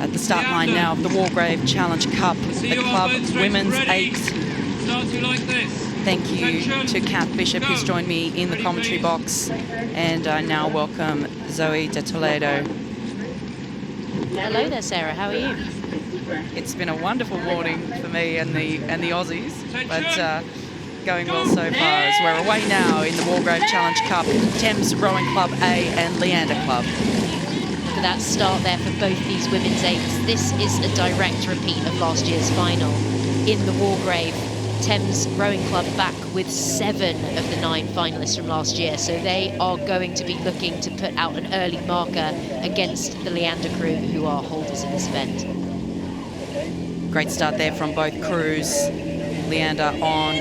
at the start line now of the Wargrave Challenge Cup, the club women's 8. Thank you to Kath Bishop, who's joined me in the commentary box, and I now welcome Zoe de Toledo. Hello there, Sarah. How are you? It's been a wonderful morning for me and the Aussies, but going well so far as we're away now in the Wargrave Challenge Cup, Thames Rowing Club A and Leander Club. Look at that start there for both these women's 8s. This is a direct repeat of last year's final in the Wargrave. Thames Rowing Club back with 7 of the 9 finalists from last year, so they are going to be looking to put out an early marker against the Leander crew, who are holders in this event. Great start there from both crews. Leander on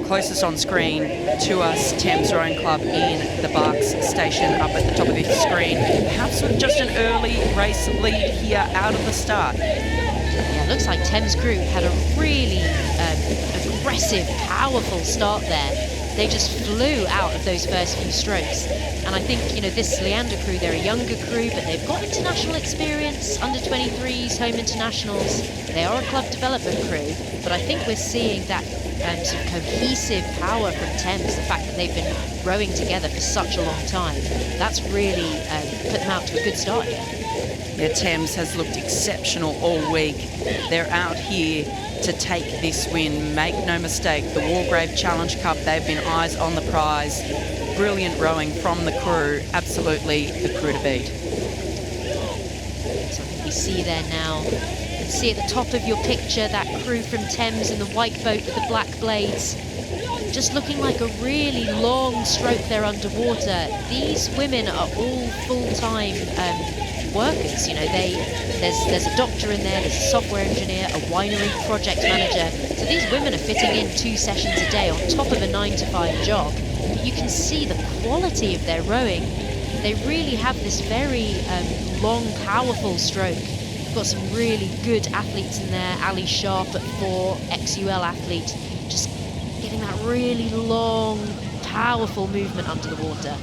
closest on screen to us, Thames Rowing Club in the Barks station up at the top of the screen. Perhaps with just an early race lead here out of the start. Yeah, it looks like Thames crew had a really aggressive, powerful start there. They just flew out of those first few strokes. And I think, you know, this Leander crew, they're a younger crew, but they've got international experience, under 23s, home internationals. They are a club development crew, but I think we're seeing that sort of cohesive power from Thames, the fact that they've been rowing together for such a long time. That's really put them out to a good start here. Yeah, Thames has looked exceptional all week. They're out here to take this win. Make no mistake, the Wargrave Challenge Cup, they've been eyes on the prize. Brilliant rowing from the crew, absolutely the crew to beat. So we see there now, you can see at the top of your picture that crew from Thames in the white boat with the black blades, just looking like a really long stroke there underwater. These women are all full-time workers. You know, there's a doctor in there, there's a software engineer, a winery project manager. So these women are fitting in 2 sessions a day on top of a 9-to-5 job. But you can see the quality of their rowing. They really have this very long, powerful stroke. We've got some really good athletes in there. Ali Sharp at 4, ex-UL athlete, just getting that really long, powerful movement under the water.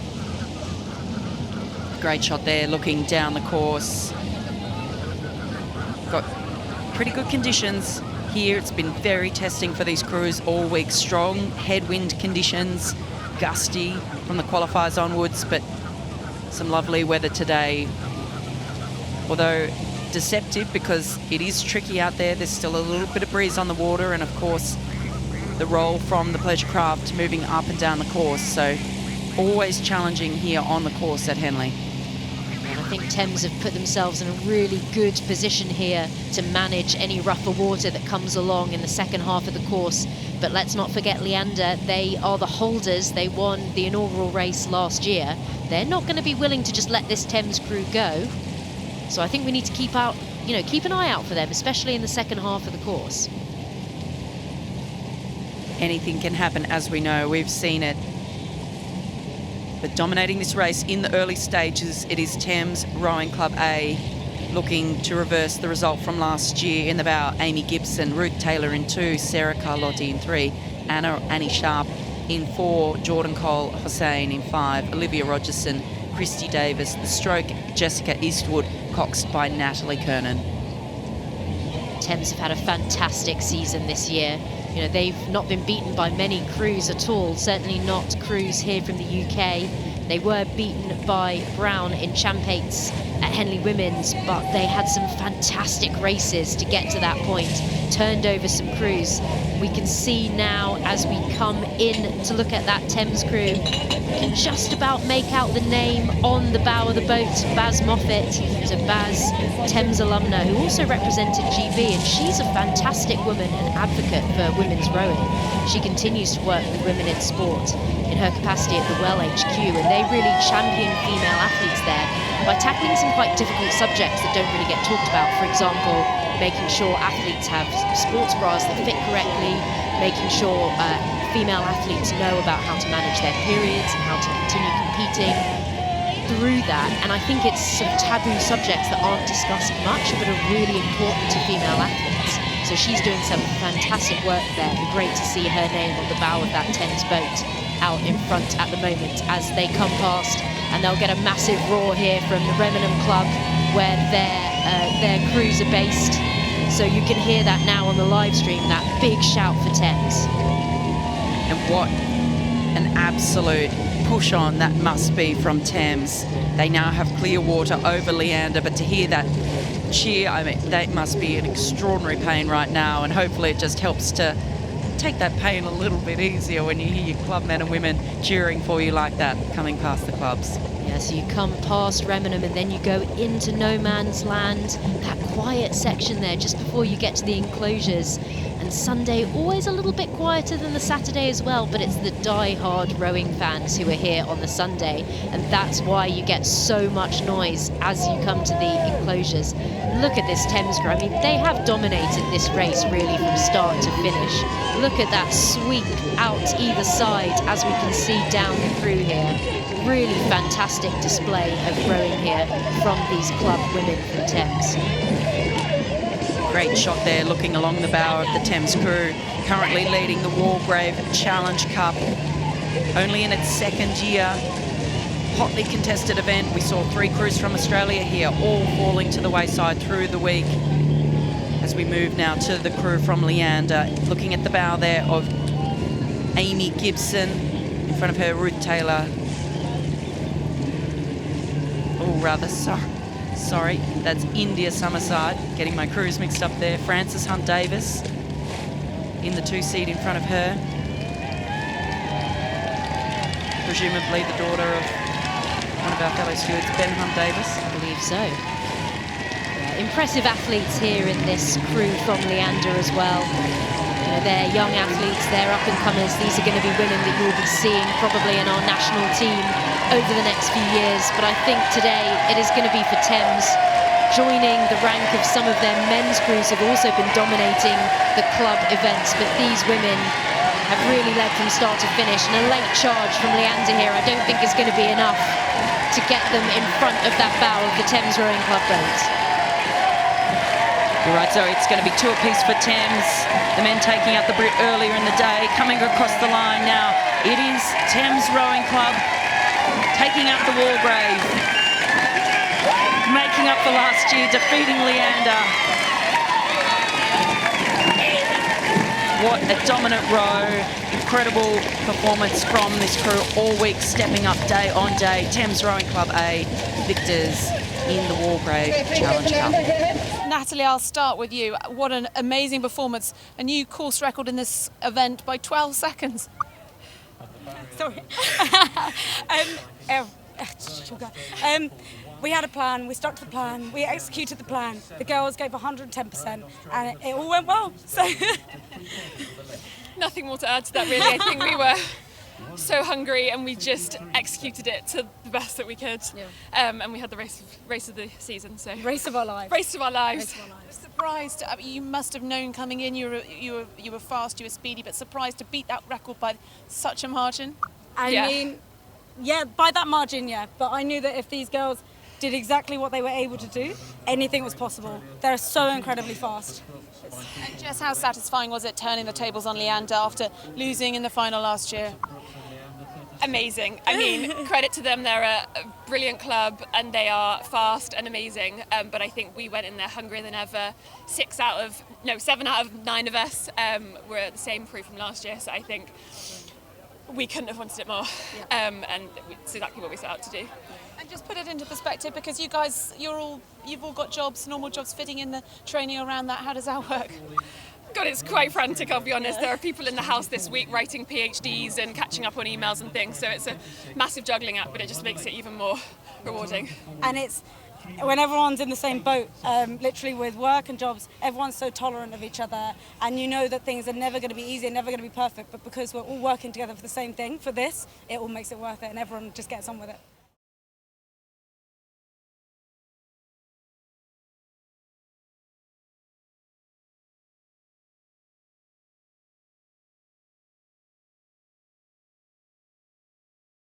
Great shot there, looking down the course. Got pretty good conditions here. It's been very testing for these crews all week. Strong headwind conditions, gusty from the qualifiers onwards, but some lovely weather today. Although deceptive, because it is tricky out there. There's still a little bit of breeze on the water, and of course the roll from the pleasure craft moving up and down the course. So always challenging here on the course at Henley. I think Thames have put themselves in a really good position here to manage any rougher water that comes along in the second half of the course. But let's not forget Leander, they are the holders. They won the inaugural race last year. They're not going to be willing to just let this Thames crew go. So I think we need to keep an eye out for them, especially in the second half of the course. Anything can happen, as we know. We've seen it. But dominating this race in the early stages, it is Thames Rowing Club A, looking to reverse the result from last year. In the bow, Amy Gibson, Ruth Taylor in 2, Sarah Carlotti in 3, Annie Sharp in 4, Jordan Cole Hussein in 5, Olivia Rogerson, Christy Davis, the stroke, Jessica Eastwood, coxed by Natalie Kernan. Thames have had a fantastic season this year. You know, they've not been beaten by many crews at all, certainly not crews here from the UK. They were beaten by Brown in Champates at Henley Women's, but they had some fantastic races to get to that point, turned over some crews. We can see now as we come in to look at that Thames crew, you can just about make out the name on the bow of the boat, Baz Moffat. So Baz, Thames alumna, who also represented GB, and she's a fantastic woman and advocate for women's rowing. She continues to work with women in sport in her capacity at the Well HQ, and they really champion female athletes there by tackling some quite difficult subjects that don't really get talked about. For example, making sure athletes have sports bras that fit correctly, making sure female athletes know about how to manage their periods and how to continue competing through that. And I think it's some taboo subjects that aren't discussed much but are really important to female athletes. So she's doing some fantastic work there, and great to see her name on the bow of that Thames boat out in front at the moment as they come past. And they'll get a massive roar here from the Remington Club where their crews are based. So you can hear that now on the live stream, that big shout for Thames. And what an absolute push on that must be from Thames. They now have clear water over Leander, but to hear that cheer, I mean, that must be an extraordinary pain right now, and hopefully it just helps to take that pain a little bit easier when you hear your club men and women cheering for you like that coming past the clubs. Yeah, so you come past Remenham and then you go into no man's land, that quiet section there just before you get to the enclosures. And Sunday, always a little bit quieter than the Saturday as well, but it's the die-hard rowing fans who are here on the Sunday, and that's why you get so much noise as you come to the enclosures. Look at this Thames crew. I mean, they have dominated this race really from start to finish. Look at that sweep out either side as we can see down through here. Really fantastic display of rowing here from these club women from Thames. Great shot there, looking along the bow of the Thames crew, currently leading the Wargrave Challenge Cup. Only in its second year, hotly contested event. We saw 3 crews from Australia here, all falling to the wayside through the week. As we move now to the crew from Leander, looking at the bow there of Amy Gibson, in front of her Ruth Taylor. Oh, rather sorry, that's India Summerside, getting my crews mixed up there. Frances Hunt Davis in the 2-seat in front of her. Presumably the daughter of one of our fellow stewards, Ben Hunt Davis. I believe so. Impressive athletes here in this crew from Leander as well. You know, they're young athletes, they're up-and-comers. These are going to be women that you'll be seeing probably in our national team over the next few years. But I think today it is going to be for Thames, joining the rank of some of their men's crews who've also been dominating the club events. But these women have really led from start to finish. And a late charge from Leander here I don't think is going to be enough to get them in front of that bow of the Thames Rowing Club boat. You're right, Zoe, it's going to be 2 apiece for Thames. The men taking out the Brit earlier in the day, coming across the line now. It is Thames Rowing Club taking out the Wargrave, making up for last year, defeating Leander. What a dominant row, incredible performance from this crew all week, stepping up day on day. Thames Rowing Club A, victors in the Wargrave Challenge Cup. Natalie, I'll start with you. What an amazing performance. A new course record in this event by 12 seconds. Sorry. We had a plan, we stuck to the plan, we executed the plan. The girls gave 110% and it all went well. So nothing more to add to that really. I think we were so hungry and we just executed it to the best that we could. Yeah. And we had the race of the season. So race of our lives. Race of our lives. Surprised, you must have known coming in you were fast, you were speedy, but surprised to beat that record by such a margin? I mean, yeah, by that margin, yeah. But I knew that if these girls did exactly what they were able to do, anything was possible. They're so incredibly fast. And Jess, how satisfying was it turning the tables on Leander after losing in the final last year? Amazing. I mean, credit to them. They're a brilliant club and they are fast and amazing. But I think we went in there hungrier than ever. 7 out of 9 of us were the same crew from last year. So I think we couldn't have wanted it more. Yeah. And it's exactly what we set out to do. And just put it into perspective, because you guys, you've all got jobs, normal jobs, fitting in the training around that. How does that work? God, it's quite frantic, I'll be honest. There are people in the house this week writing PhDs and catching up on emails and things, so it's a massive juggling act, but it just makes it even more rewarding. And it's when everyone's in the same boat, literally with work and jobs, everyone's so tolerant of each other, and you know that things are never going to be easy and never going to be perfect, but because we're all working together for the same thing, for this, it all makes it worth it, and everyone just gets on with it.